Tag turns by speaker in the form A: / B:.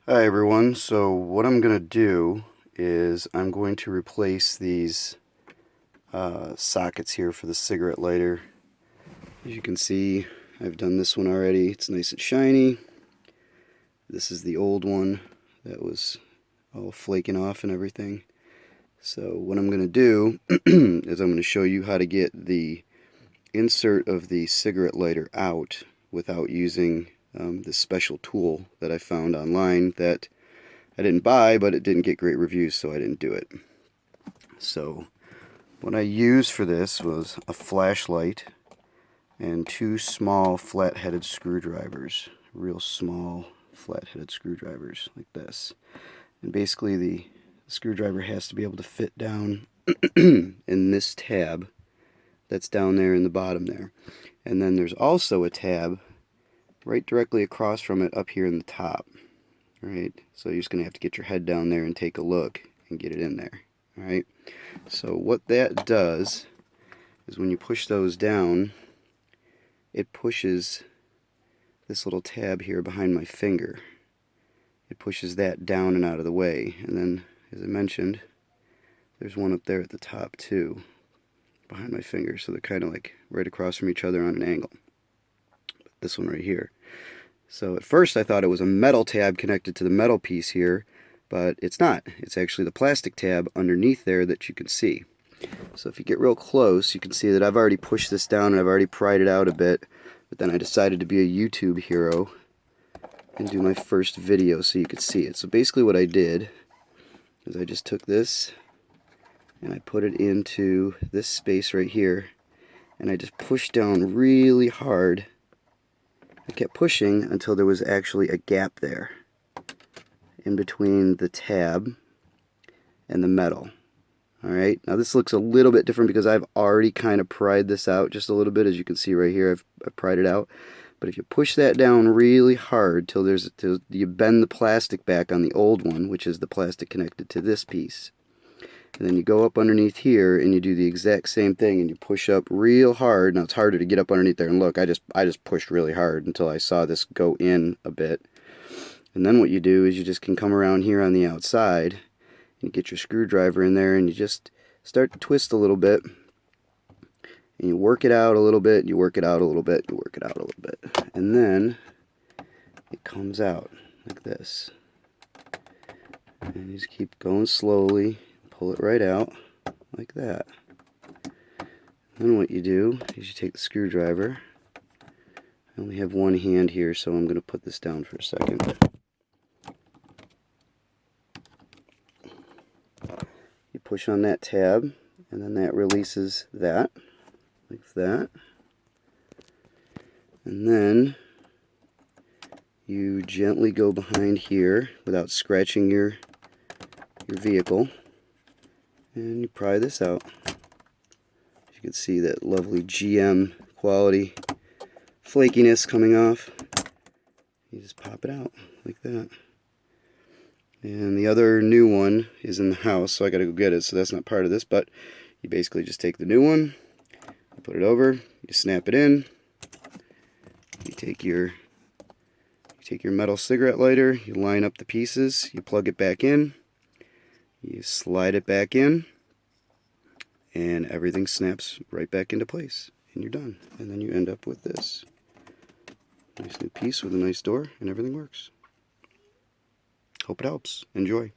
A: Hi everyone, so what I'm going to do is I'm going to replace these sockets here for the cigarette lighter. As you can see, I've done this one already. It's nice and shiny. This is the old one that was all flaking off and everything. So what I'm going to do is I'm going to show you how to get the insert of the cigarette lighter out without using this special tool that I found online that I didn't buy, but it didn't get great reviews, so I didn't do it. So what I used for this was a flashlight and two small flat-headed screwdrivers, real small flat-headed screwdrivers like this. And basically the screwdriver has to be able to fit down in this tab that's down there in the bottom there. And then there's also a tab right directly across from it up here in the top. Alright, so you're just going to have to get your head down there and take a look and get it in there. Alright, so what that does is when you push those down, it pushes this little tab here behind my finger. It pushes that down and out of the way. And then, as I mentioned, there's one up there at the top too, behind my finger. So they're kind of like right across from each other on an angle. This one right here. So at first I thought it was a metal tab connected to the metal piece here, but it's not. It's actually the plastic tab underneath there that you can see. So if you get real close, you can see that I've already pushed this down and I've already pried it out a bit, but then I decided to be a YouTube hero and do my first video so you could see it. So basically what I did is I just took this and I put it into this space right here, and I just pushed down really hard. I kept pushing until there was actually a gap there in between the tab and the metal. Alright, now this looks a little bit different because I've already kind of pried this out just a little bit. As you can see right here, I've pried it out. But if you push that down really hard till you bend the plastic back on the old one, which is the plastic connected to this piece, and then you go up underneath here and you do the exact same thing and you push up real hard. Now it's harder to get up underneath there and look. I just pushed really hard until I saw this go in a bit. And then what you do is you just can come around here on the outside and you get your screwdriver in there and you just start to twist a little bit. And you work it out a little bit, you work it out a little bit, you work it out a little bit. And then it comes out like this. And you just keep going slowly. Pull it right out like that. Then what you do is you take the screwdriver. I only have one hand here, so I'm going to put this down for a second. You push on that tab, and then that releases that, like that. And then you gently go behind here without scratching your vehicle. And you pry this out. You can see that lovely GM quality flakiness coming off. You just pop it out like that. And the other new one is in the house, so I gotta go get it, so that's not part of this, but you basically just take the new one, you put it over, you snap it in, you take your metal cigarette lighter, you line up the pieces, you plug it back in, you slide it back in, and everything snaps right back into place, and you're done. And then you end up with this nice new piece with a nice door, and everything works. Hope it helps. Enjoy.